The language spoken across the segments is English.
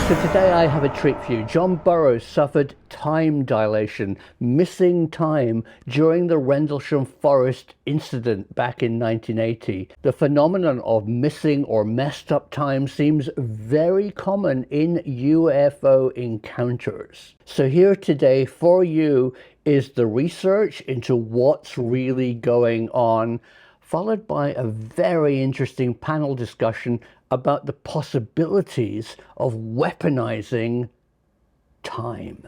So today I have a treat for you. John Burroughs suffered time dilation, missing time, during the Rendlesham Forest Incident back in 1980. The phenomenon of missing or messed up time seems very common in UFO encounters. So here today for you is the research into what's really going on, followed by a very interesting panel discussion about the possibilities of weaponizing time.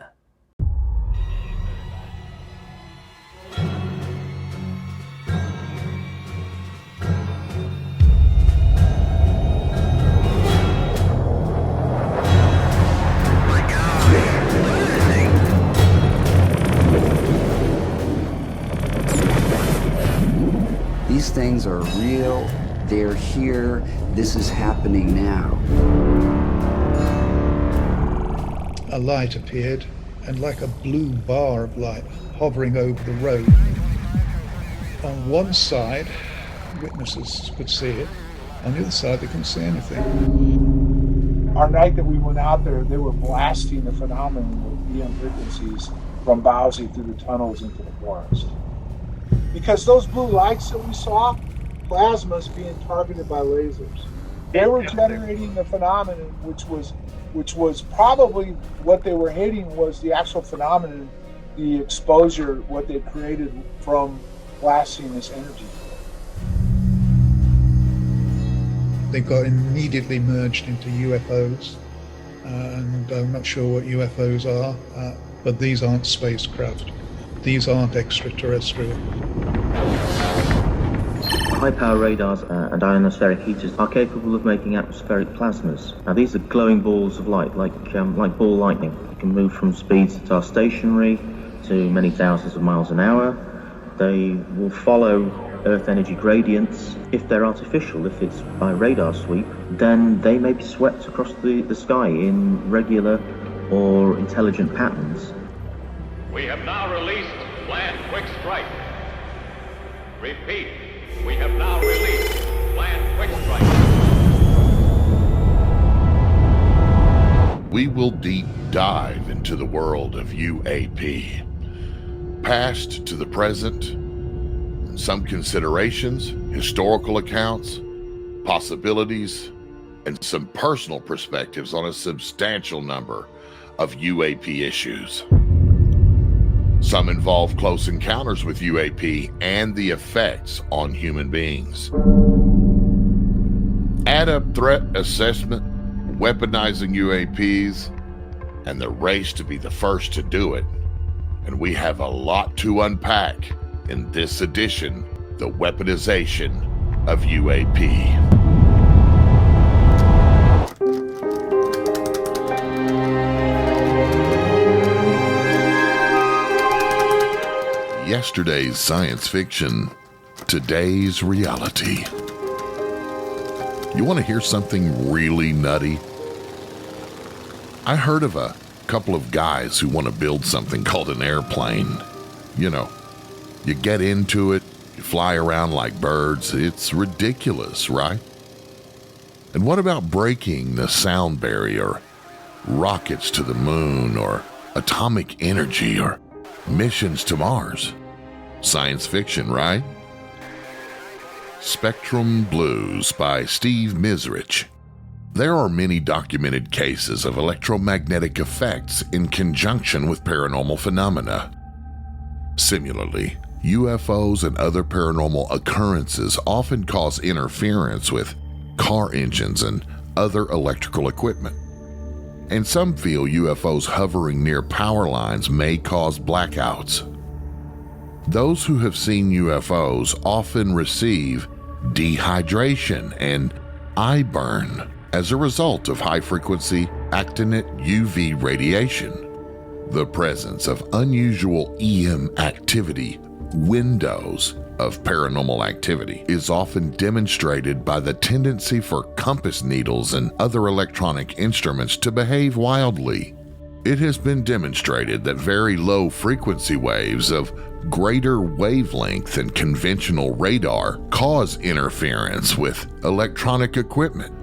These things are real. They're here. This is happening now. A light appeared, and like a blue bar of light hovering over the road. On one side, witnesses could see it. On the other side, they couldn't see anything. Our night that we went out there, they were blasting the phenomenon with EM frequencies from Bowsy through the tunnels into the forest. Because those blue lights that we saw, plasmas being targeted by lasers. They were generating a phenomenon which was probably what they were hitting was the actual phenomenon, the exposure, what they created from blasting this energy. They got immediately merged into UFOs, and I'm not sure what UFOs are, but these aren't spacecraft. These aren't extraterrestrial. High-power radars and ionospheric heaters are capable of making atmospheric plasmas. Now, these are glowing balls of light, like ball lightning. They can move from speeds that are stationary to many thousands of miles an hour. They will follow Earth energy gradients. If they're artificial, if it's by radar sweep, then they may be swept across the sky in regular or intelligent patterns. We have now released Planned Quick Strike. Repeat. We have now released Planned Quick Strike. We will deep dive into the world of UAP. Past to the present, and some considerations, historical accounts, possibilities, and some personal perspectives on a substantial number of UAP issues. Some involve close encounters with UAP and the effects on human beings. Add up threat assessment, weaponizing UAPs, and the race to be the first to do it. And we have a lot to unpack in this edition, the weaponization of UAP. Yesterday's science fiction, today's reality. You want to hear something really nutty? I heard of a couple of guys who want to build something called an airplane. You know, you get into it, you fly around like birds. It's ridiculous, right? And what about breaking the sound barrier, rockets to the moon, or atomic energy, or missions to Mars? Science fiction, right? Spectrum Blues by Steve Misrich. There are many documented cases of electromagnetic effects in conjunction with paranormal phenomena. Similarly, UFOs and other paranormal occurrences often cause interference with car engines and other electrical equipment. And some feel UFOs hovering near power lines may cause blackouts. Those who have seen UFOs often receive dehydration and eye burn as a result of high-frequency actinic UV radiation. The presence of unusual EM activity, windows of paranormal activity, is often demonstrated by the tendency for compass needles and other electronic instruments to behave wildly. It has been demonstrated that very low frequency waves of greater wavelength than conventional radar cause interference with electronic equipment.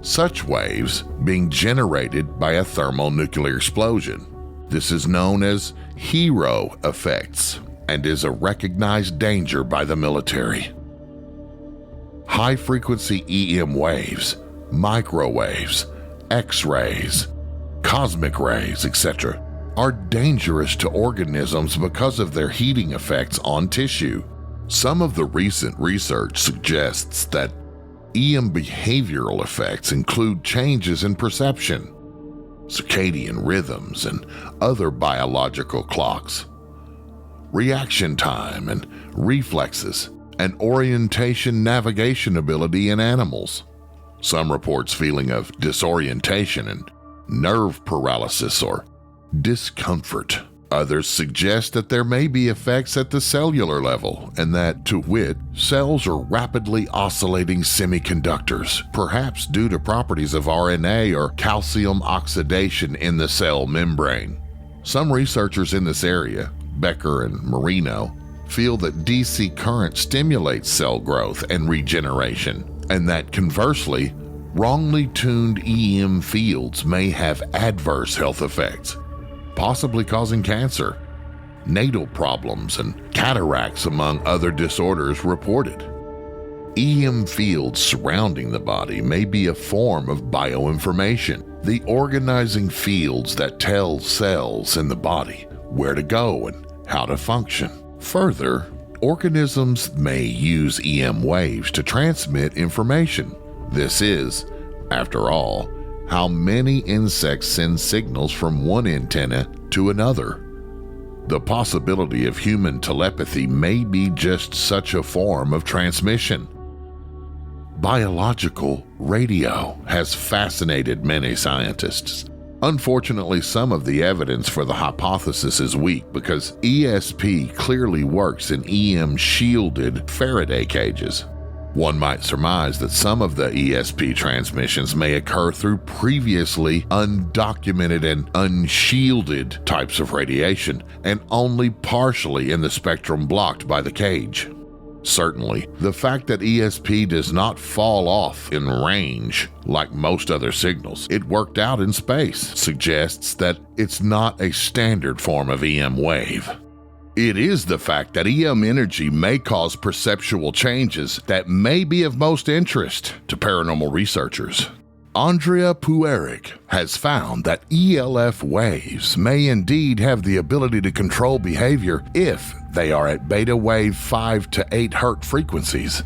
such waves being generated by a thermonuclear explosion. This is known as hero effects and is a recognized danger by the military. High-frequency EM waves, microwaves, X-rays, cosmic rays, etc., are dangerous to organisms because of their heating effects on tissue. Some of the recent research suggests that EM behavioral effects include changes in perception, circadian rhythms, and other biological clocks, reaction time and reflexes, and orientation navigation ability in animals. Some reports feeling of disorientation and nerve paralysis or discomfort. Others suggest that there may be effects at the cellular level, and that, to wit, cells are rapidly oscillating semiconductors, perhaps due to properties of RNA or calcium oxidation in the cell membrane. Some researchers in this area, Becker and Marino, feel that DC current stimulates cell growth and regeneration, and that conversely, wrongly tuned EM fields may have adverse health effects, possibly causing cancer, natal problems, and cataracts, among other disorders reported. EM fields surrounding the body may be a form of bioinformation, the organizing fields that tell cells in the body where to go and how to function. Further, organisms may use EM waves to transmit information. This is, after all, how many insects send signals from one antenna to another. The possibility of human telepathy may be just such a form of transmission. Biological radio has fascinated many scientists. Unfortunately, some of the evidence for the hypothesis is weak because ESP clearly works in EM-shielded Faraday cages. One might surmise that some of the ESP transmissions may occur through previously undocumented and unshielded types of radiation, and only partially in the spectrum blocked by the cage. Certainly, the fact that ESP does not fall off in range like most other signals it worked out in space suggests that it's not a standard form of EM wave. It is the fact that EM energy may cause perceptual changes that may be of most interest to paranormal researchers. Andrea Pueric has found that ELF waves may indeed have the ability to control behavior if they are at beta wave 5 to 8 Hz frequencies,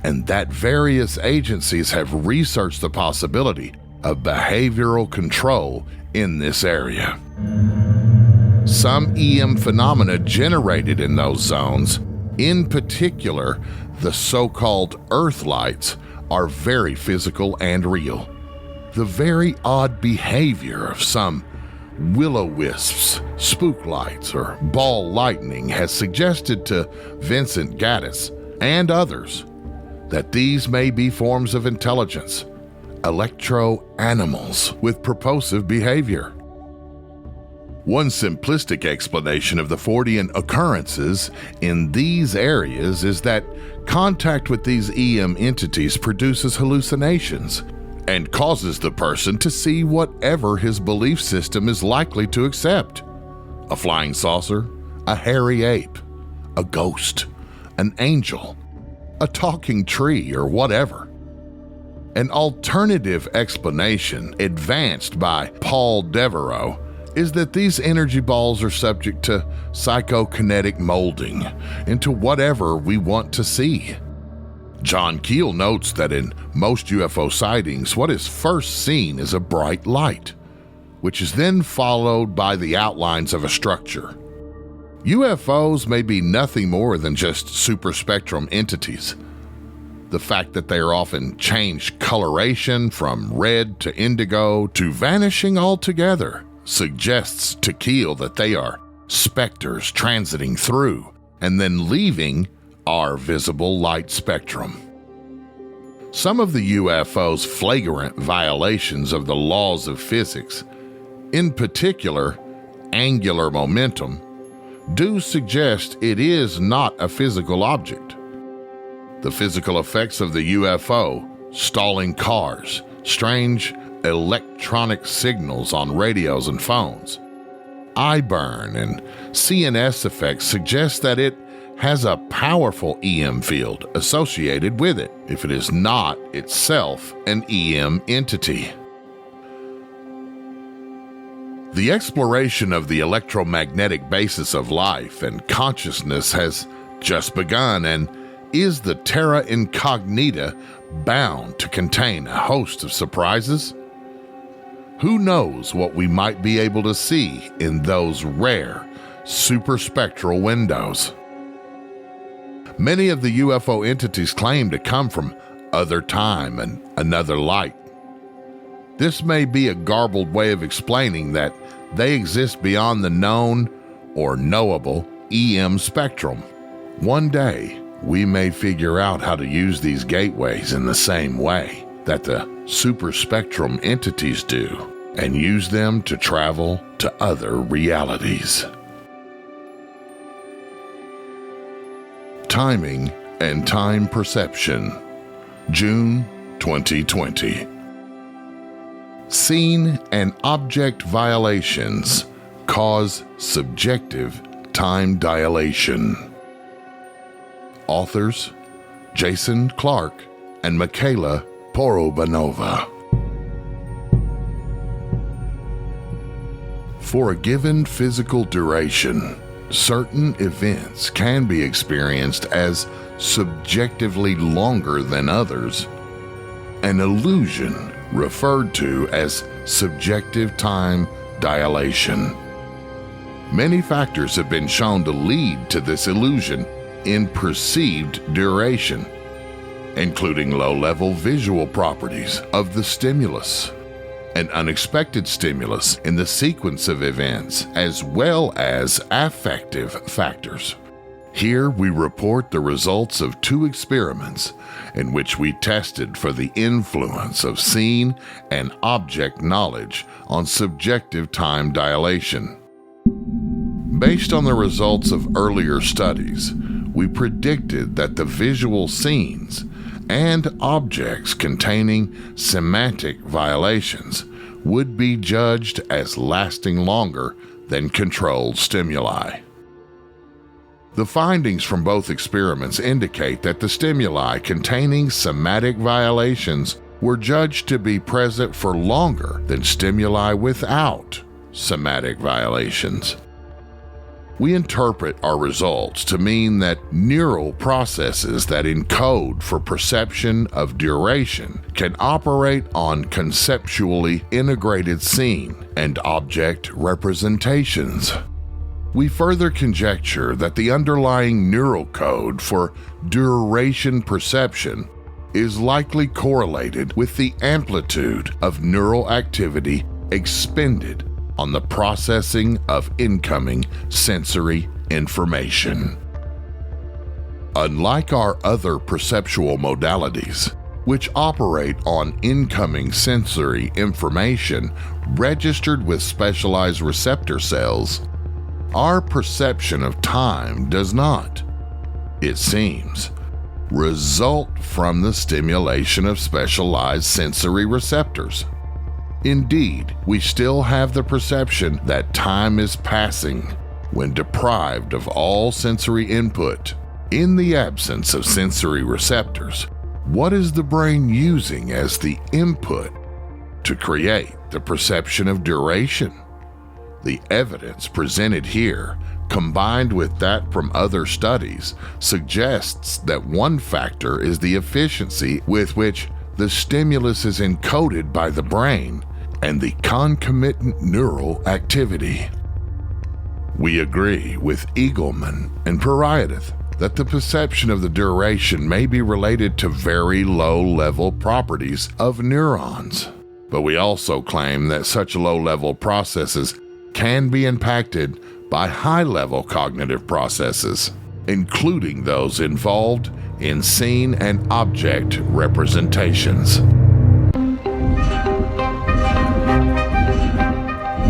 and that various agencies have researched the possibility of behavioral control in this area. Some EM phenomena generated in those zones, in particular the so-called Earth lights, are very physical and real. The very odd behavior of some will-o-wisps, spook lights, or ball lightning has suggested to Vincent Gaddis and others that these may be forms of intelligence, electro-animals with purposive behavior. One simplistic explanation of the Fortean occurrences in these areas is that contact with these EM entities produces hallucinations and causes the person to see whatever his belief system is likely to accept. A flying saucer, a hairy ape, a ghost, an angel, a talking tree, or whatever. An alternative explanation advanced by Paul Devereaux is that these energy balls are subject to psychokinetic molding into whatever we want to see. John Keel notes that in most UFO sightings, what is first seen is a bright light, which is then followed by the outlines of a structure. UFOs may be nothing more than just superspectrum entities. The fact that they are often changed coloration from red to indigo to vanishing altogether suggests to Keel that they are specters transiting through and then leaving our visible light spectrum. Some of the UFO's flagrant violations of the laws of physics, in particular angular momentum, do suggest it is not a physical object. The physical effects of the UFO, stalling cars, strange electronic signals on radios and phones. Eye burn and CNS effects suggest that it has a powerful EM field associated with it, if it is not itself an EM entity. The exploration of the electromagnetic basis of life and consciousness has just begun, and is the terra incognita bound to contain a host of surprises? Who knows what we might be able to see in those rare superspectral windows? Many of the UFO entities claim to come from other time and another light. This may be a garbled way of explaining that they exist beyond the known or knowable EM spectrum. One day, we may figure out how to use these gateways in the same way that the superspectrum entities do, and use them to travel to other realities. Timing and time perception, June 2020. Scene and object violations cause subjective time dilation. Authors Jason Clark and Michaela Porobanova. For a given physical duration, certain events can be experienced as subjectively longer than others, an illusion referred to as subjective time dilation. Many factors have been shown to lead to this illusion in perceived duration, including low-level visual properties of the stimulus, an unexpected stimulus in the sequence of events, as well as affective factors. Here we report the results of 2 experiments in which we tested for the influence of scene and object knowledge on subjective time dilation. Based on the results of earlier studies, we predicted that the visual scenes and objects containing semantic violations would be judged as lasting longer than controlled stimuli. The findings from both experiments indicate that the stimuli containing semantic violations were judged to be present for longer than stimuli without semantic violations. We interpret our results to mean that neural processes that encode for perception of duration can operate on conceptually integrated scene and object representations. We further conjecture that the underlying neural code for duration perception is likely correlated with the amplitude of neural activity expended on the processing of incoming sensory information. Unlike our other perceptual modalities, which operate on incoming sensory information registered with specialized receptor cells, our perception of time does not, it seems, result from the stimulation of specialized sensory receptors. Indeed, we still have the perception that time is passing when deprived of all sensory input. In the absence of sensory receptors, what is the brain using as the input to create the perception of duration? The evidence presented here, combined with that from other studies, suggests that one factor is the efficiency with which the stimulus is encoded by the brain and the concomitant neural activity. We agree with Eagleman and Pariadith that the perception of the duration may be related to very low-level properties of neurons, but we also claim that such low-level processes can be impacted by high-level cognitive processes, including those involved in scene and object representations.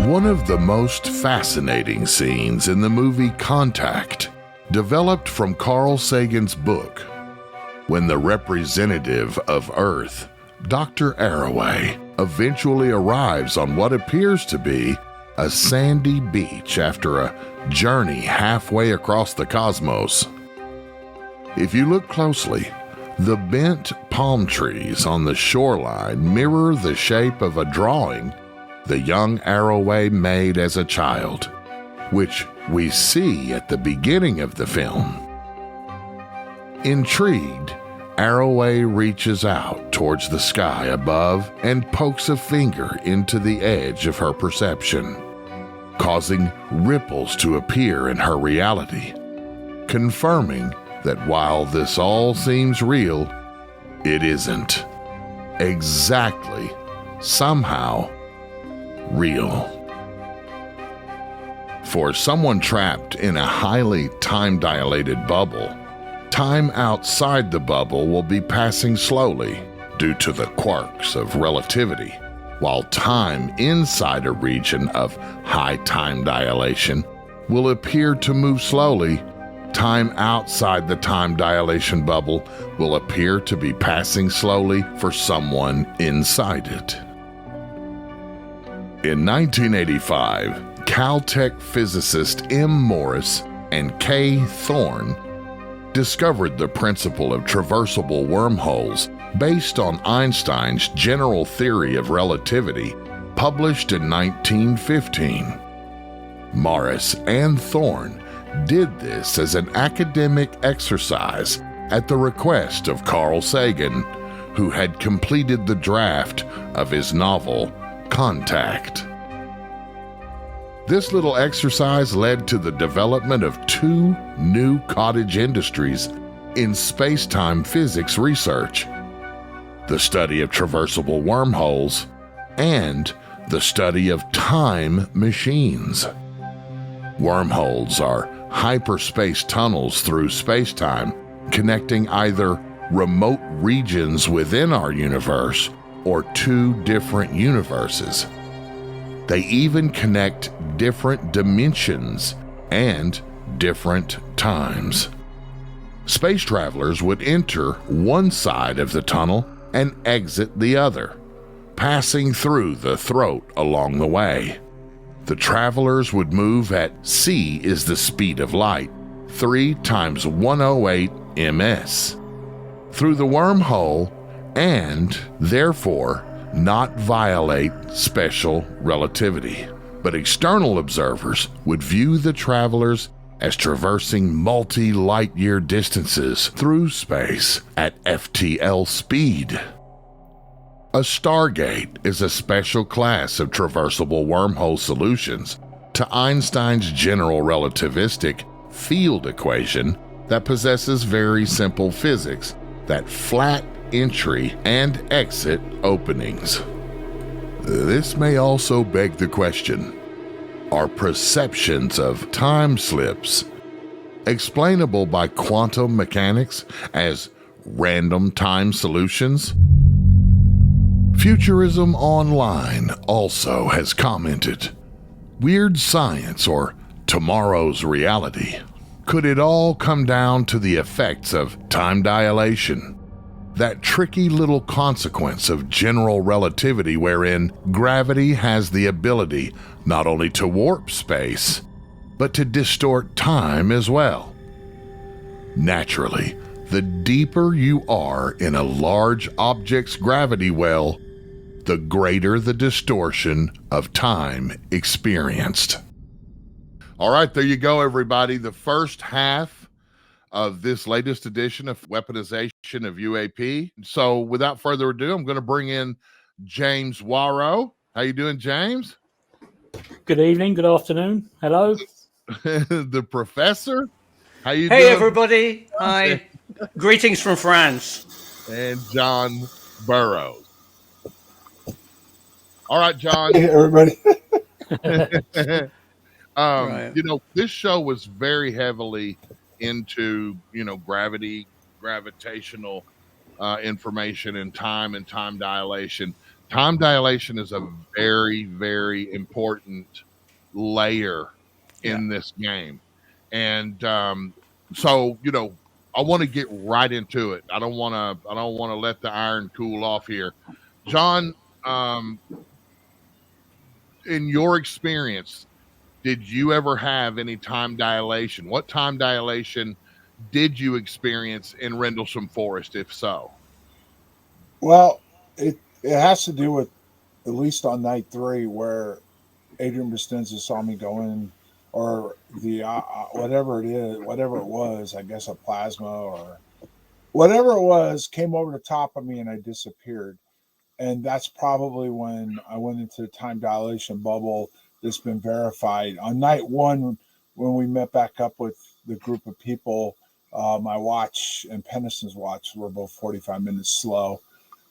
One of the most fascinating scenes in the movie Contact developed from Carl Sagan's book, when the representative of Earth Dr. Arroway eventually arrives on what appears to be a sandy beach after a journey halfway across the cosmos. If you look closely, the bent palm trees on the shoreline mirror the shape of a drawing the young Arroway made as a child, which we see at the beginning of the film. Intrigued, Arroway reaches out towards the sky above and pokes a finger into the edge of her perception, causing ripples to appear in her reality, confirming that while this all seems real, it isn't. Exactly, somehow, real. For someone trapped in a highly time-dilated bubble, time outside the bubble will be passing slowly due to the quirks of relativity, while time inside a region of high time dilation will appear to move slowly. Time outside the time dilation bubble will appear to be passing slowly for someone inside it. In 1985, Caltech physicist M. Morris and K. Thorne discovered the principle of traversable wormholes based on Einstein's general theory of relativity, published in 1915. Morris and Thorne did this as an academic exercise at the request of Carl Sagan, who had completed the draft of his novel, Contact. This little exercise led to the development of two new cottage industries in space-time physics research: the study of traversable wormholes and the study of time machines. Wormholes are hyperspace tunnels through space-time, connecting either remote regions within our universe or two different universes. They even connect different dimensions and different times. Space travelers would enter one side of the tunnel and exit the other, passing through the throat along the way. The travelers would move at c is the speed of light, 3 times 108 ms, through the wormhole and, therefore, not violate special relativity. But external observers would view the travelers as traversing multi-light-year distances through space at FTL speed. A stargate is a special class of traversable wormhole solutions to Einstein's general relativistic field equation that possesses very simple physics that flat entry and exit openings. This may also beg the question: are perceptions of time slips explainable by quantum mechanics as random time solutions? Futurism Online also has commented, "Weird science or tomorrow's reality? Could it all come down to the effects of time dilation? That tricky little consequence of general relativity wherein gravity has the ability not only to warp space, but to distort time as well. Naturally, the deeper you are in a large object's gravity well, the greater the distortion of time experienced." All right, there you go, everybody. The first half of this latest edition of Weaponisation of UAP. So without further ado, I'm going to bring in James Worrow. How you doing, James? Good evening, good afternoon. Hello. The professor. How you doing? Hey, everybody. Hi. Greetings from France. And John Burroughs. All right, John. Hey, everybody. Right. You know, this show was very heavily into, gravitational information and time dilation. Time dilation is a very, very important layer in this game. And so, I want to get right into it. I don't want to let the iron cool off here. John, in your experience, did you ever have any time dilation? What time dilation did you experience in Rendlesham Forest, if so? Well, it has to do with, at least on night 3, where Adrian Bustinza saw me go in, or the whatever it was, I guess a plasma or whatever it was, came over the top of me and I disappeared. And that's probably when I went into the time dilation bubble that's been verified. On night 1, when we met back up with the group of people, my watch and Penniston's watch were both 45 minutes slow.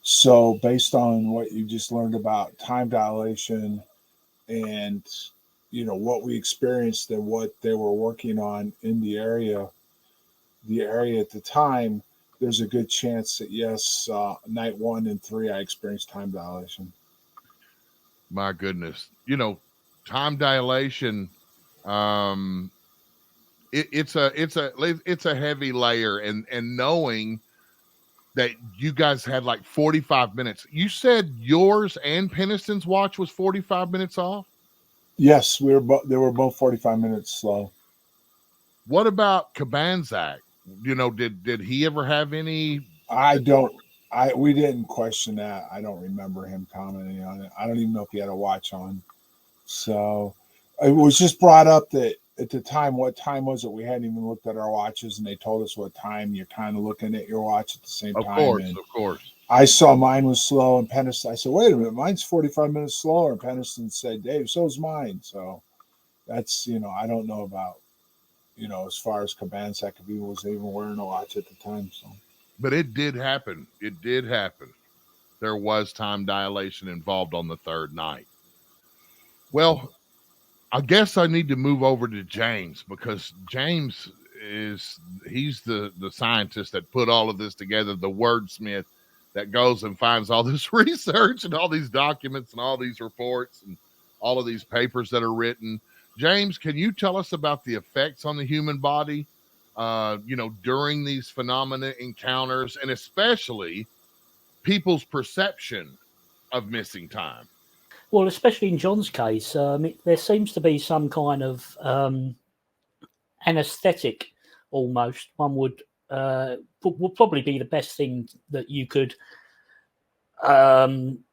So based on what you just learned about time dilation and, what we experienced and what they were working on in the area at the time, there's a good chance that, yes, night 1 and 3, I experienced time dilation. My goodness. Time dilation, it's a heavy layer, and knowing that you guys had like 45 minutes. You said yours and Penniston's watch was 45 minutes off? Yes, they were both 45 minutes slow. What about Cabanzak? Did he ever have any? We didn't question that. I don't remember him commenting on it. I don't even know if he had a watch on. So it was just brought up that at the time, what time was it? We hadn't even looked at our watches, and they told us what time. You're kind of looking at your watch at the same time. Of course. I saw mine was slow, and Penniston, I said, wait a minute, mine's 45 minutes slower. And Penniston said, Dave, so's mine. So that's, I don't know about, as far as Cabanzak, if he was even wearing a watch at the time. So, but it did happen. It did happen. There was time dilation involved on the 3rd night. Well, I guess I need to move over to James, because James he's the scientist that put all of this together, the wordsmith that goes and finds all this research and all these documents and all these reports and all of these papers that are written. James, can you tell us about the effects on the human body, during these phenomena encounters, and especially people's perception of missing time? Well, especially in John's case, there seems to be some kind of anesthetic, almost. One would probably be the best thing that you could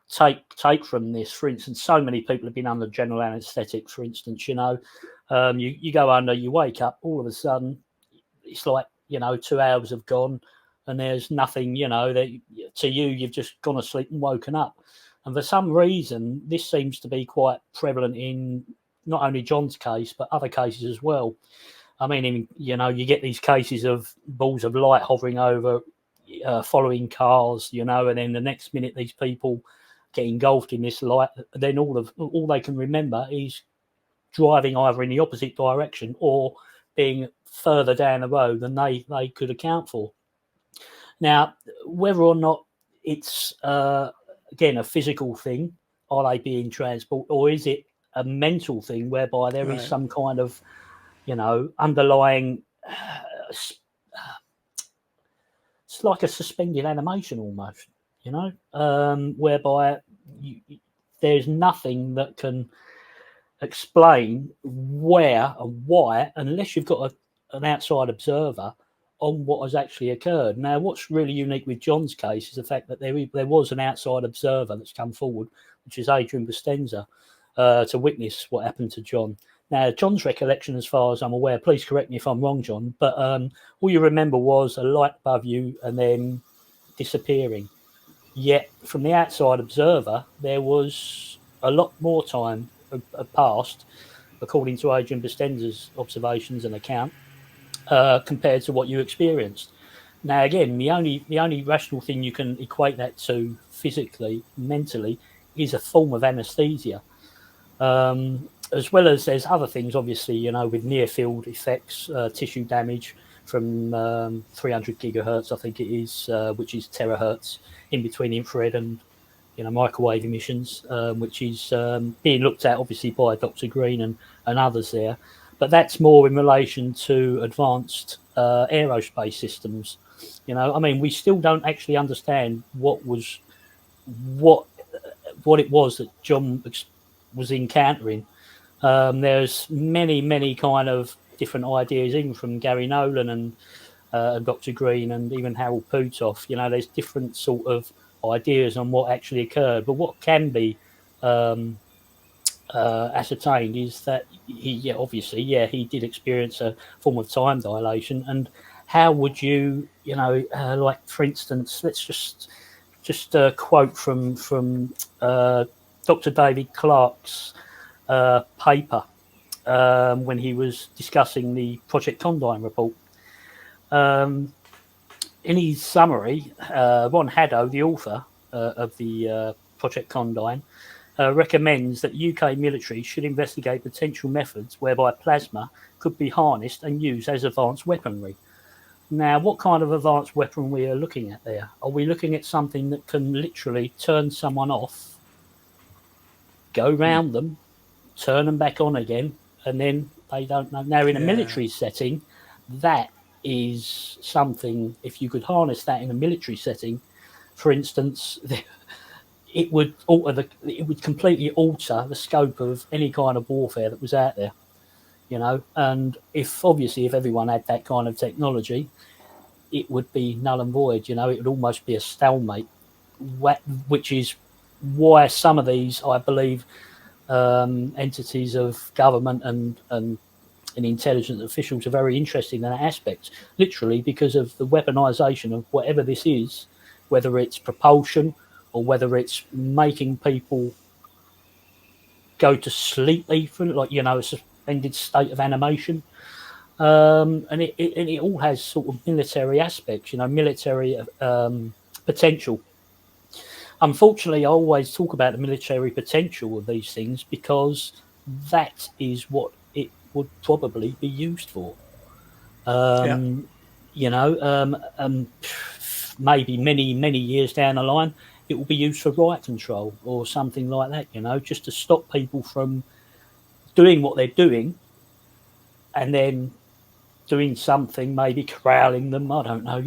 take from this. For instance, so many people have been under general anesthetic. For instance, you go under, you wake up, all of a sudden, it's like 2 hours have gone, and there's nothing. That to you, you've just gone to sleep and woken up. And for some reason, this seems to be quite prevalent in not only John's case, but other cases as well. I mean, you get these cases of balls of light hovering over, following cars, and then the next minute these people get engulfed in this light. Then all they can remember is driving either in the opposite direction or being further down the road than they could account for. Now, whether or not it's again a physical thing, are they being transported, or is it a mental thing whereby there is some kind of underlying it's like a suspended animation almost, whereby there's nothing that can explain where and why, unless you've got an outside observer on what has actually occurred. Now, what's really unique with John's case is the fact that there was an outside observer that's come forward, which is Adrian Bustinza, to witness what happened to John. Now, John's recollection, as far as I'm aware, please correct me if I'm wrong, John, but all you remember was a light above you and then disappearing. Yet, from the outside observer, there was a lot more time passed, according to Adrian Bustinza's observations and account, compared to what you experienced. Now, again, the only rational thing you can equate that to physically, mentally, is a form of anesthesia. As well as there's other things, obviously, with near field effects, tissue damage from 300 gigahertz, I think it is, which is terahertz, in between infrared and microwave emissions, which is being looked at obviously by Dr. Green and others there. But that's more in relation to advanced aerospace systems. We still don't actually understand what what it was that John was encountering. There's many kind of different ideas, even from Gary Nolan and Dr. Green and even Harold Putoff. You know, there's different sort of ideas on what actually occurred. But what can be ascertained is that he did experience a form of time dilation. And how would you, like for instance, let's just quote from Dr. David Clarke's paper when he was discussing the Project Condign report. In his summary, Ron Haddo, the author of the Project Condign, recommends that UK military should investigate potential methods whereby plasma could be harnessed and used as advanced weaponry. Now, what kind of advanced weaponry are we looking at there? Are we looking at something that can literally turn someone off, go round them, turn them back on again, and then they don't know? Now, in a military setting, that is something, if you could harness that in a military setting, for instance, it would completely alter the scope of any kind of warfare that was out there, and if everyone had that kind of technology, it would be null and void. It would almost be a stalemate, which is why some of these, I believe, entities of government and intelligence officials are very interested in that aspect, literally because of the weaponization of whatever this is, whether it's propulsion or whether it's making people go to sleep, even like a suspended state of animation, and it all has sort of military aspects, military potential. Unfortunately, I always talk about the military potential of these things because that is what it would probably be used for. Maybe many years down the line, it will be used for riot control or something like that, just to stop people from doing what they're doing and then doing something, maybe corralling them, I don't know,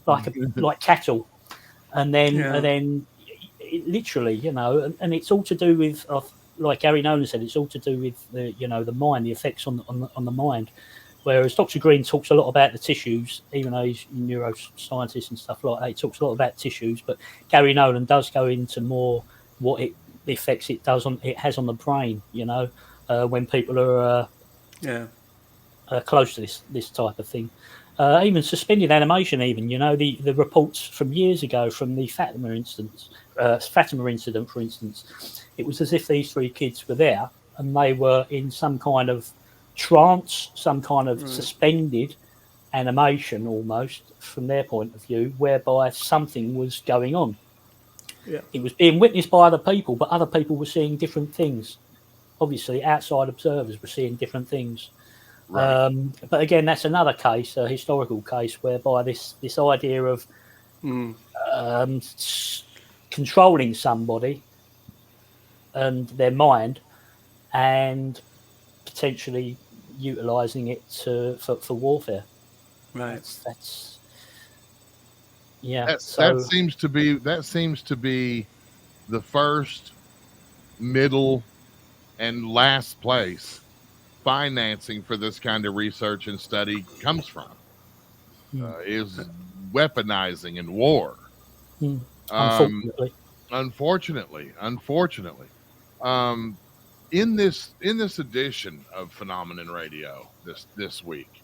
like cattle. And then literally, and it's all to do with, like Gary Nolan said, it's all to do with the mind, the effects on the mind. Whereas Dr. Green talks a lot about the tissues, even though he's a neuroscientist and stuff like that. He talks a lot about tissues, but Gary Nolan does go into more the effects it has on the brain. When people are close to this type of thing. Even suspended animation. Even the reports from years ago from the Fatima incident, for instance, it was as if these three kids were there and they were in some kind of trance, some kind of suspended animation almost from their point of view, whereby something was going on. It was being witnessed by other people, but other people were seeing different things. Obviously, outside observers were seeing different things. Right. But again, that's another case, a historical case, whereby this idea of controlling somebody and their mind and potentially utilizing it for warfare. Right. That seems to be the first, middle, and last place financing for this kind of research and study comes from. Is weaponizing in war. Unfortunately. In this edition of Phenomenon Radio this week,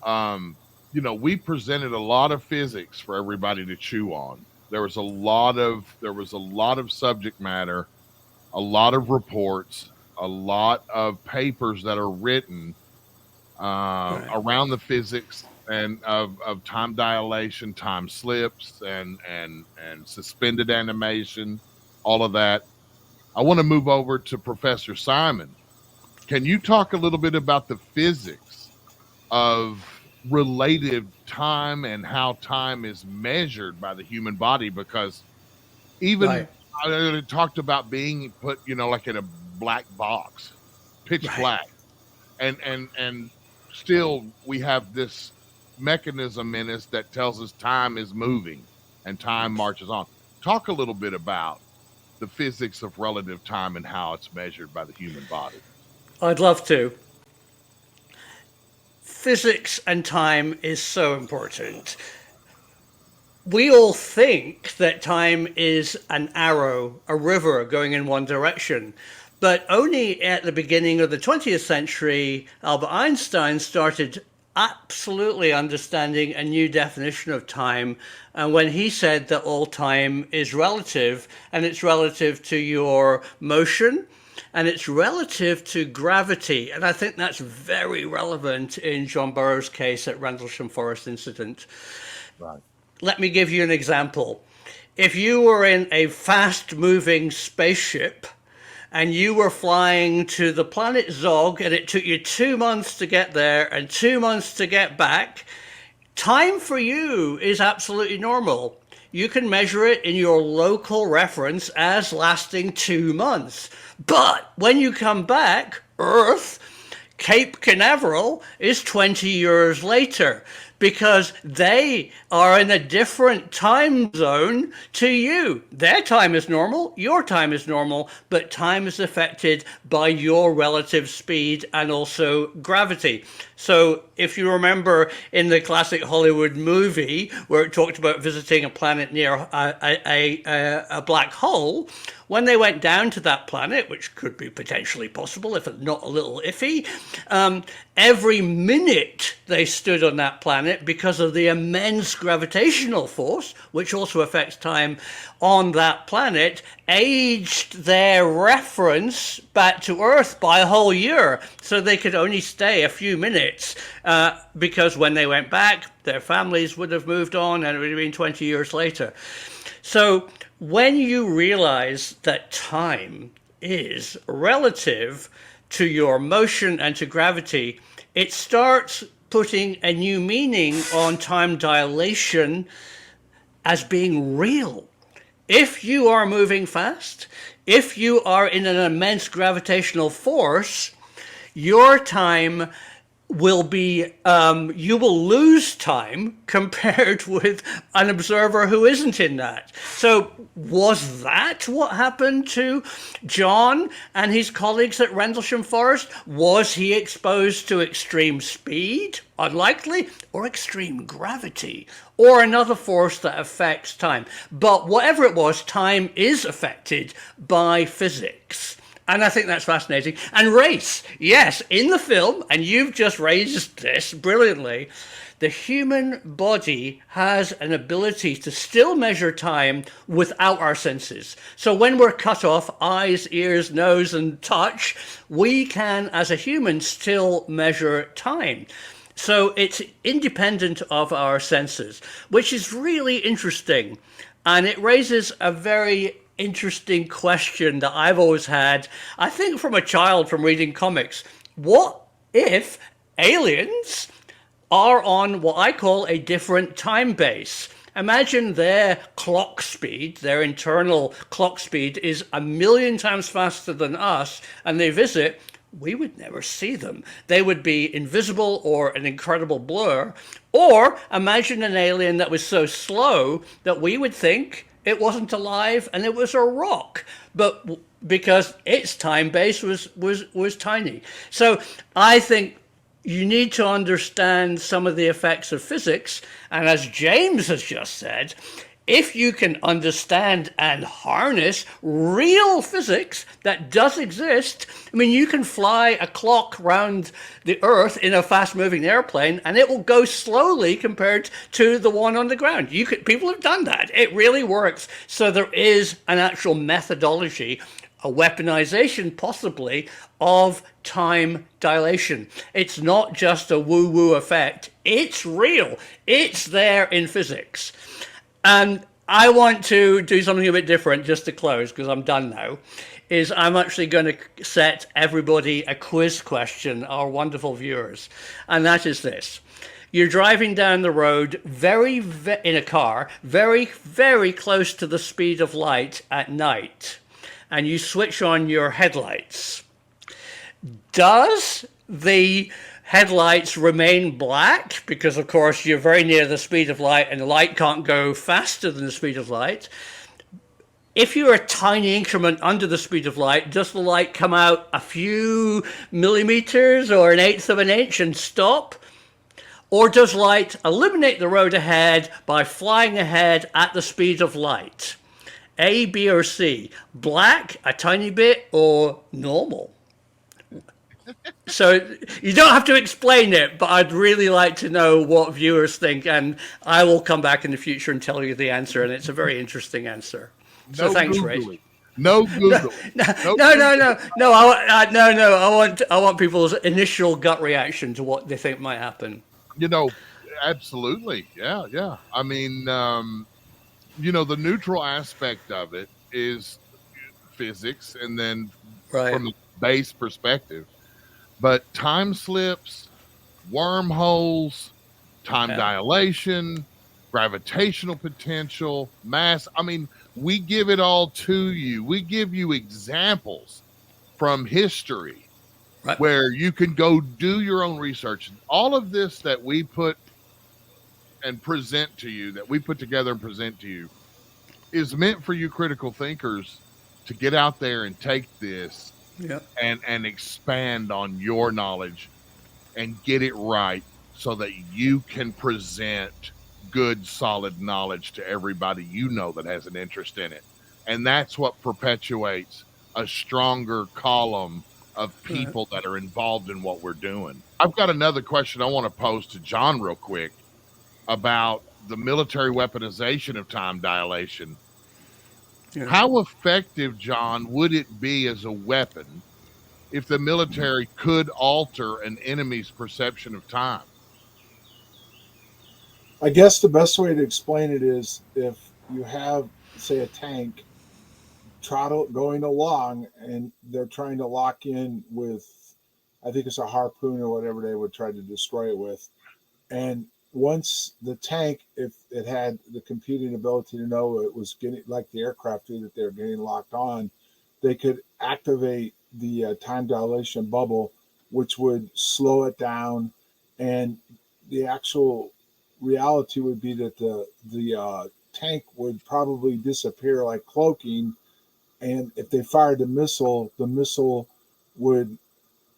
we presented a lot of physics for everybody to chew on. There was a lot of subject matter, a lot of reports, a lot of papers that are written around the physics and of time dilation, time slips, and suspended animation, all of that. I want to move over to Professor Simon. Can you talk a little bit about the physics of relative time and how time is measured by the human body? Because even I talked about being put, like in a black box, pitch black, and still we have this mechanism in us that tells us time is moving and time marches on. talk a little bit about the physics of relative time and how it's measured by the human body. I'd love to. Physics and time is so important. We all think that time is an arrow, a river going in one direction. But only at the beginning of the 20th century, Albert Einstein started absolutely understanding a new definition of time. And when he said that all time is relative, and it's relative to your motion, and it's relative to gravity. And I think that's very relevant in John Burroughs' case at Rendlesham Forest Incident. Right. Let me give you an example. If you were in a fast-moving spaceship and you were flying to the planet Zog and it took you 2 months to get there and 2 months to get back, time for you is absolutely normal. You can measure it in your local reference as lasting 2 months. But when you come back, Earth, Cape Canaveral is 20 years later, because they are in a different time zone to you. Their time is normal, your time is normal, but time is affected by your relative speed and also gravity. So if you remember in the classic Hollywood movie where it talked about visiting a planet near a black hole, when they went down to that planet, which could be potentially possible if it's not a little iffy, every minute they stood on that planet, because of the immense gravitational force, which also affects time on that planet, aged their reference back to Earth by a whole year. So they could only stay a few minutes because when they went back, their families would have moved on and it would have been 20 years later. So when you realize that time is relative to your motion and to gravity, it starts putting a new meaning on time dilation as being real. If you are moving fast, if you are in an immense gravitational force, your time will be, you will lose time compared with an observer who isn't in that. So was that what happened to John and his colleagues at Rendlesham Forest? Was he exposed to extreme speed? Unlikely. Or extreme gravity, or another force that affects time. But whatever it was, time is affected by physics. And I think that's fascinating. And race, yes, in the film, and you've just raised this brilliantly, the human body has an ability to still measure time without our senses. So when we're cut off eyes, ears, nose, and touch, we can, as a human, still measure time. So it's independent of our senses, which is really interesting. And it raises a very interesting question that I've always had, I think from a child from reading comics. What if aliens are on what I call a different time base? Imagine their clock speed, their internal clock speed is 1,000,000 times faster than us, and they visit. We would never see them. They would be invisible or an incredible blur. Or imagine an alien that was so slow that we would think it wasn't alive and it was a rock, but because its time base was tiny. So I think you need to understand some of the effects of physics. And as James has just said, if you can understand and harness real physics that does exist, I mean, you can fly a clock around the Earth in a fast-moving airplane, and it will go slowly compared to the one on the ground. People have done that. It really works. So there is an actual methodology, a weaponization possibly, of time dilation. It's not just a woo-woo effect. It's real. It's there in physics. And I want to do something a bit different just to close, because I'm done now, is I'm actually going to set everybody a quiz question, our wonderful viewers. And that is this. You're driving down the road in a car, very, very close to the speed of light at night, and you switch on your headlights. Does the headlights remain black? Because, of course, you're very near the speed of light and the light can't go faster than the speed of light. if you're a tiny increment under the speed of light, does the light come out a few millimeters or an eighth of an inch and stop? Or does light eliminate the road ahead by flying ahead at the speed of light? A, B, or C? Black, a tiny bit, or normal? So you don't have to explain it, but I'd really like to know what viewers think, and I will come back in the future and tell you the answer, and it's a very interesting answer. So thanks, Ray. No Google. No. I want people's initial gut reaction to what they think might happen. Absolutely. Yeah. I mean, the neutral aspect of it is physics, and then from a base perspective. But time slips, wormholes, time dilation, gravitational potential, mass. I mean, we give it all to you. We give you examples from history where you can go do your own research. All of this that we put and present to you, that we put together and present to you, is meant for you critical thinkers to get out there and take this and expand on your knowledge and get it right so that you can present good, solid knowledge to everybody that has an interest in it. And that's what perpetuates a stronger column of people that are involved in what we're doing. I've got another question I want to pose to John real quick about the military weaponization of time dilation. How effective, John, would it be as a weapon if the military could alter an enemy's perception of time? I guess the best way to explain it is if you have, say, a tank going along and they're trying to lock in with, I think it's a harpoon or whatever they would try to destroy it with. And once the tank, if it had the computing ability to know it was getting, like the aircraft do, that they're getting locked on, they could activate the time dilation bubble, which would slow it down. And the actual reality would be that the tank would probably disappear like cloaking. And if they fired the missile would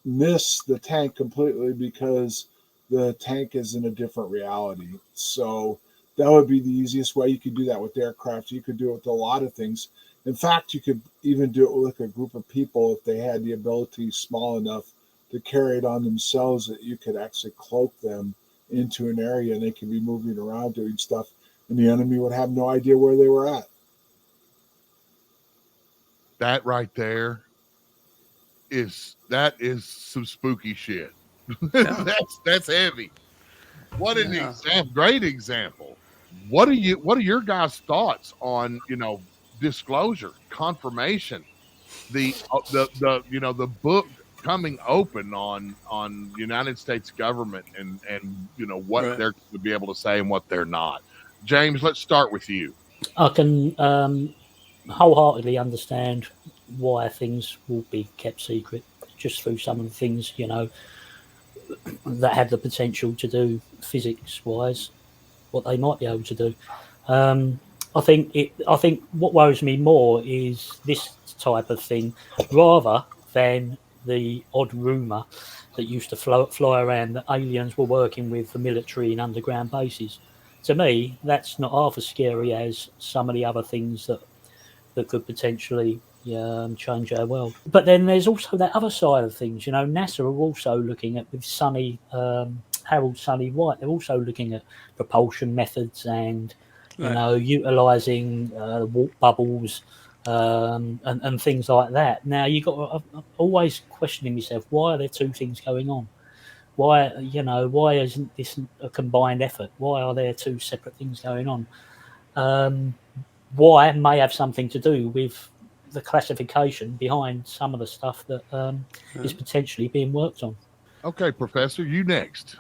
miss the tank completely because the tank is in a different reality. So that would be the easiest way. You could do that with aircraft. You could do it with a lot of things. In fact, you could even do it with a group of people if they had the ability small enough to carry it on themselves, that you could actually cloak them into an area and they could be moving around doing stuff, and the enemy would have no idea where they were at. That right there is some spooky shit. That's heavy. What an example! Great example. What are your guys' thoughts on disclosure, confirmation, the book coming open on United States government and what they're going to be able to say and what they're not? James, let's start with you. I can wholeheartedly understand why things will be kept secret, just through some of the things that have the potential to do physics-wise, what they might be able to do. I think what worries me more is this type of thing, rather than the odd rumor that used to fly around that aliens were working with the military in underground bases. To me, that's not half as scary as some of the other things that could potentially change our world. But then there's also that other side of things. NASA are also looking at, with Harold Sonny White, they're also looking at propulsion methods and utilising warp bubbles and things like that. Now you got always questioning yourself: why are there two things going on? Why isn't this a combined effort? Why are there two separate things going on? Why may have something to do with the classification behind some of the stuff that is potentially being worked on. Okay, Professor, you next.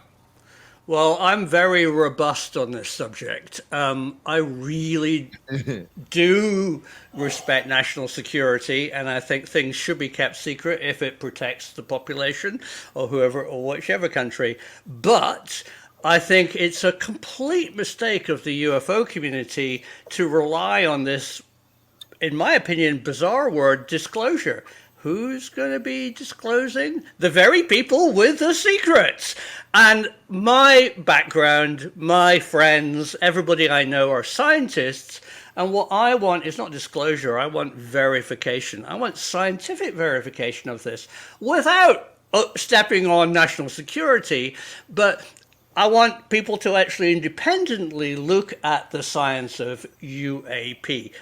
Well, I'm very robust on this subject. I really do respect national security, and I think things should be kept secret if it protects the population or whoever or whichever country. But I think it's a complete mistake of the UFO community to rely on this in my opinion, bizarre word, disclosure. Who's going to be disclosing? The very people with the secrets. And my background, my friends, everybody I know are scientists. And what I want is not disclosure. I want verification. I want scientific verification of this without stepping on national security. But I want people to actually independently look at the science of UAP.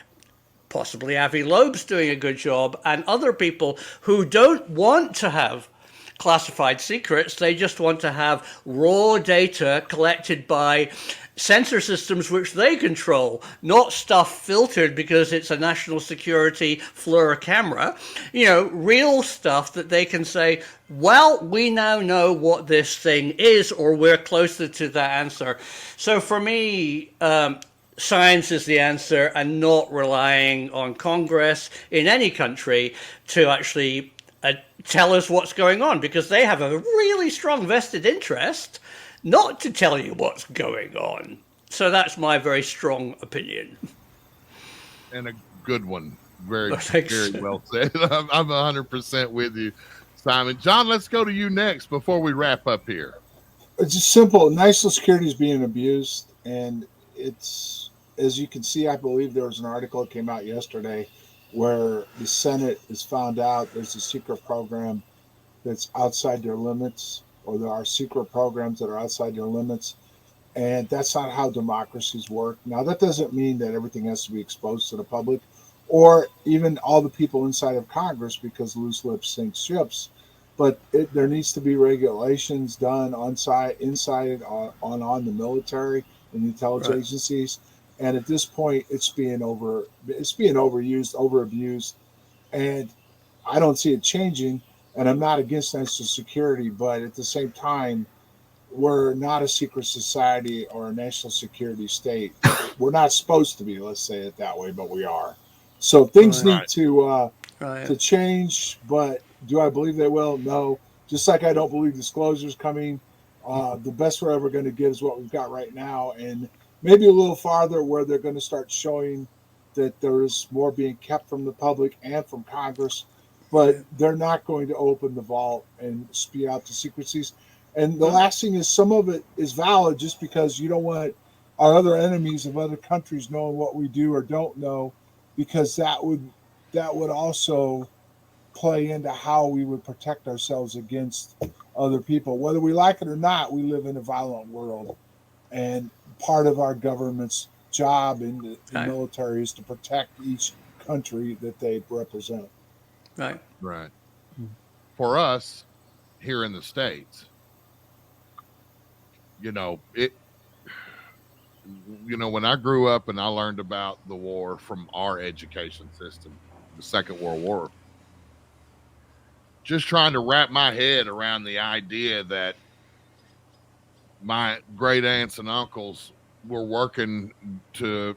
Possibly Avi Loeb's doing a good job, and other people who don't want to have classified secrets. They just want to have raw data collected by sensor systems which they control, not stuff filtered because it's a national security FLIR camera. You know, real stuff that they can say, well, we now know what this thing is, or we're closer to that answer. So for me, science is the answer, and not relying on Congress in any country to actually tell us what's going on, because they have a really strong vested interest not to tell you what's going on. So that's my very strong opinion. And a good one. Very, Thanks. very well said. I'm 100% with you, Simon. John, let's go to you next before we wrap up here. It's just simple. National security is being abused, and it's, as you can see, I believe there was an article that came out yesterday where the Senate has found out there's a secret program that's outside their limits, or there are secret programs that are outside their limits, and that's not how democracies work. Now, that doesn't mean that everything has to be exposed to the public, or even all the people inside of Congress, because loose lips sink ships. But there needs to be regulations done inside on the military and the intelligence agencies. And at this point, it's being overused, overabused, and I don't see it changing. And I'm not against national security, but at the same time, we're not a secret society or a national security state. We're not supposed to be. Let's say it that way, but we are. So things need to change. But do I believe they will? No. Just like I don't believe disclosure is coming. The best we're ever going to get is what we've got right now, and maybe a little farther, where they're going to start showing that there is more being kept from the public and from Congress, but they're not going to open the vault and spew out the secrecies. And the last thing is, some of it is valid just because you don't want our other enemies of other countries knowing what we do or don't know, because that would also play into how we would protect ourselves against other people. Whether we like it or not, we live in a violent world, and part of our government's job in the military is to protect each country that they represent. Right. For us here in the States, when I grew up and I learned about the war from our education system, the Second World War, just trying to wrap my head around the idea that my great aunts and uncles were working to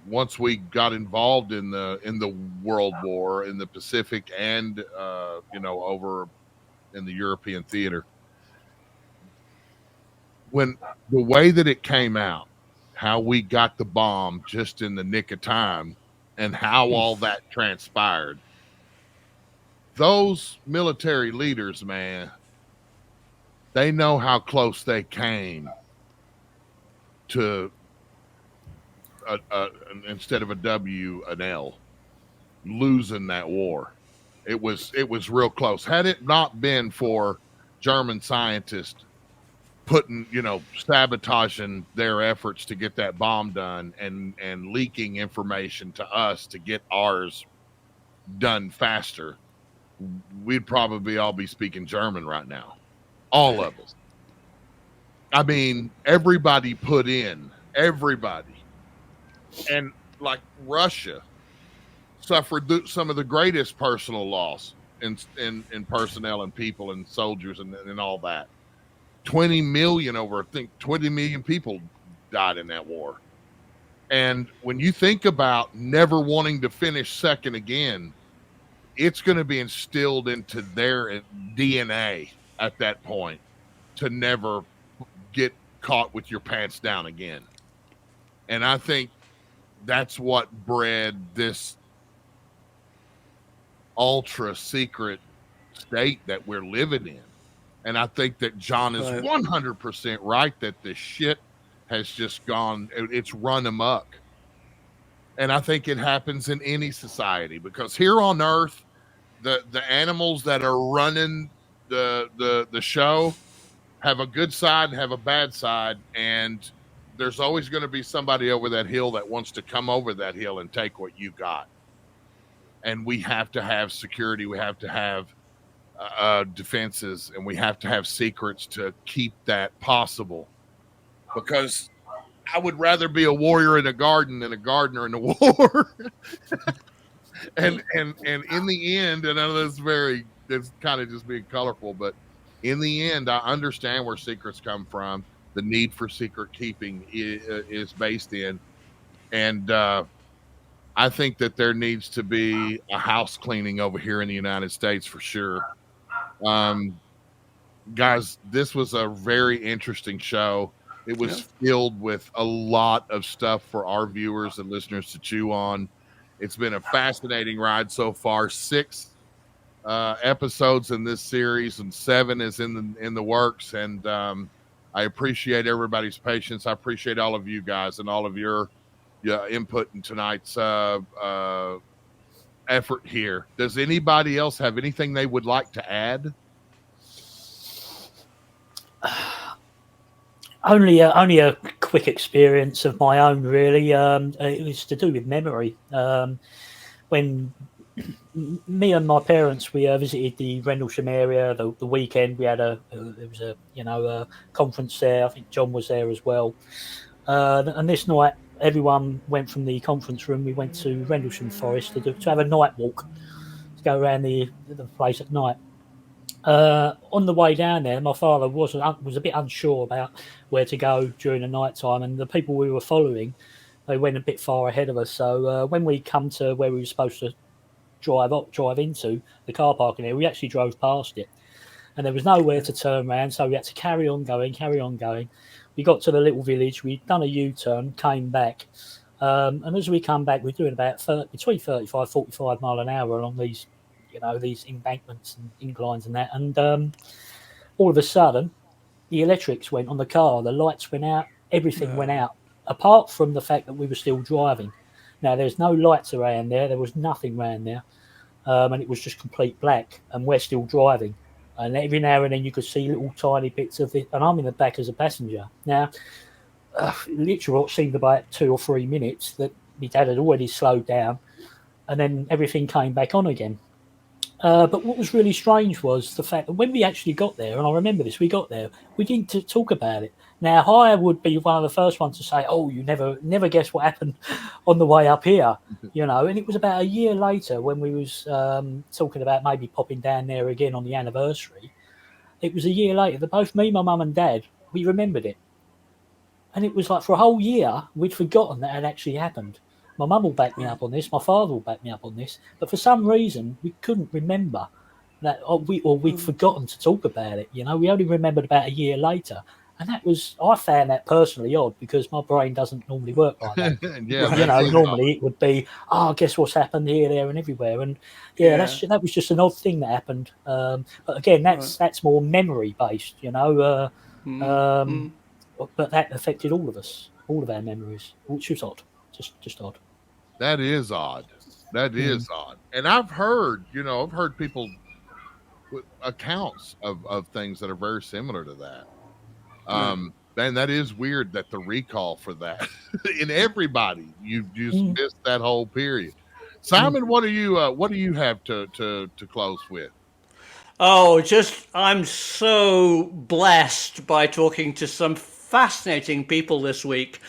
once we got involved in the World War in the Pacific and over in the European theater, when the way that it came out, how we got the bomb just in the nick of time, and how all that transpired, those military leaders, man, they know how close they came to instead of a W, an L, losing that war. It was real close. Had it not been for German scientists sabotaging their efforts to get that bomb done and leaking information to us to get ours done faster, we'd probably all be speaking German right now. All of us. I mean, everybody put in. Everybody. And like Russia suffered some of the greatest personal loss in personnel and people and soldiers and all that. 20 million people died in that war. And when you think about never wanting to finish second again, it's going to be instilled into their DNA at that point to never get caught with your pants down again. And I think that's what bred this ultra secret state that we're living in. And I think that John is 100% right that this shit has just gone, it's run amok. And I think it happens in any society, because here on Earth, the animals that are running the show have a good side and have a bad side, and there's always going to be somebody over that hill that wants to come over that hill and take what you got. And we have to have security, we have to have defenses, and we have to have secrets to keep that possible, because I would rather be a warrior in a garden than a gardener in a war. and in the end, and I know it's kind of just being colorful, but in the end, I understand where secrets come from. The need for secret keeping is based in, and I think that there needs to be a house cleaning over here in the United States for sure. Guys, this was a very interesting show. It was filled with a lot of stuff for our viewers and listeners to chew on. It's been a fascinating ride so far. 6 episodes in this series, and 7 is in the works. And I appreciate everybody's patience. I appreciate all of you guys and all of your input in tonight's effort here. Does anybody else have anything they would like to add? Only a quick experience of my own, really. It was to do with memory. When me and my parents, we visited the Rendlesham area the weekend. We had a conference there. I think John was there as well. And this night, everyone went from the conference room. We went to Rendlesham Forest to have a night walk, to go around the place at night. On the way down there, my father was a bit unsure about where to go during the night time, and the people we were following, they went a bit far ahead of us. So when we come to where we were supposed to drive into the car parking area, we actually drove past it, and there was nowhere to turn around, so we had to carry on going. We got to the little village, we'd done a U-turn, came back, and as we come back, we're doing about between 35, 45 mile an hour along these embankments and inclines and that, and all of a sudden the electrics went on the car, the lights went out, everything went out, apart from the fact that we were still driving. Now there's no lights around there was nothing around there, and it was just complete black, and we're still driving, and every now and then you could see little tiny bits of it, and I'm in the back as a passenger. Now literally what seemed about 2 or 3 minutes that my dad had already slowed down, and then everything came back on again. But what was really strange was the fact that when we actually got there, and I remember this, we got there, we didn't talk about it. Now, I would be one of the first ones to say, oh, you never guess what happened on the way up here, and it was about a year later when we was talking about maybe popping down there again on the anniversary. It was a year later that both me, my mum and dad, we remembered it. And it was like for a whole year, we'd forgotten that had actually happened. My mum will back me up on this. My father will back me up on this. But for some reason, we couldn't remember that, or we'd forgotten to talk about it. We only remembered about a year later. And I found that personally odd, because my brain doesn't normally work like that. Normally it would be, guess what's happened here, there, and everywhere. And that was just an odd thing that happened. But again, that's more memory based, But that affected all of us, all of our memories, which was odd, just odd. That is odd. That is odd. And I've heard people with accounts of things that are very similar to that. And that is weird that the recall for that in everybody, you just missed that whole period. Simon, what do you have to close with? Oh, I'm so blessed by talking to some fascinating people this week.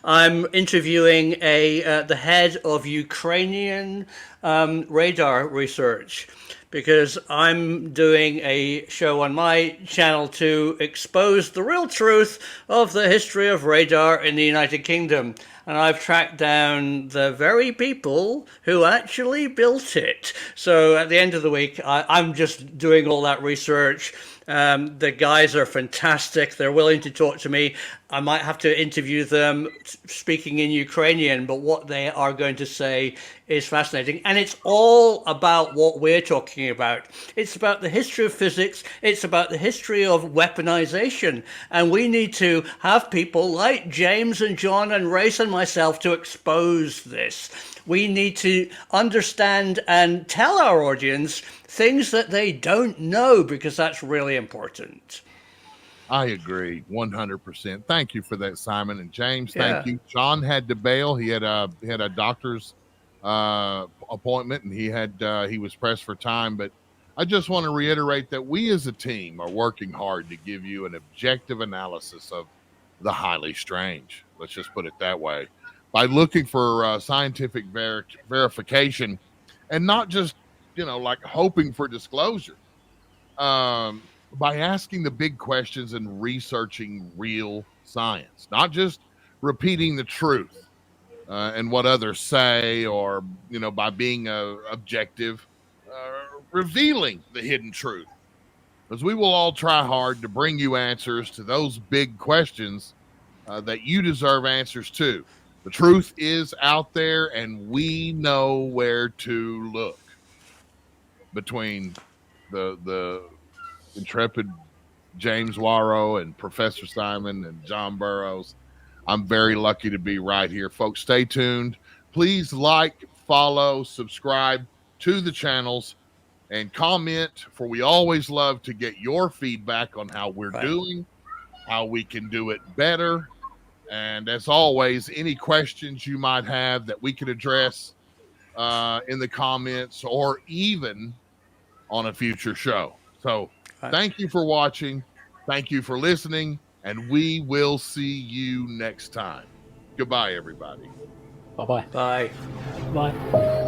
I'm interviewing the head of Ukrainian radar research, because I'm doing a show on my channel to expose the real truth of the history of radar in the United Kingdom. And I've tracked down the very people who actually built it. So at the end of the week, I'm just doing all that research, The guys are fantastic. They're willing to talk to me. I might have to interview them speaking in Ukrainian, but what they are going to say is fascinating. And it's all about what we're talking about. It's about the history of physics. It's about the history of weaponization. And we need to have people like James and John and Race and myself to expose this. We need to understand and tell our audience things that they don't know, because that's really important. I agree 100%. Thank you for that, Simon. And James, thank you. John had to bail. He had a doctor's appointment, and he was pressed for time. But I just want to reiterate that we as a team are working hard to give you an objective analysis of the highly strange. Let's just put it that way, by looking for scientific verification, and not just like hoping for disclosure. By asking the big questions and researching real science, not just repeating the truth and what others say, or by being objective, revealing the hidden truth. Because we will all try hard to bring you answers to those big questions that you deserve answers to. The truth is out there, and we know where to look. Between the intrepid James Worrow and Professor Simon and John Burroughs, I'm very lucky to be right here. Folks, stay tuned. Please like, follow, subscribe to the channels, and comment, for we always love to get your feedback on how we're doing, how we can do it better. And as always, any questions you might have that we can address in the comments, or even on a future show. So thank you for watching. Thank you for listening. And we will see you next time. Goodbye, everybody. Bye-bye. Bye. Bye.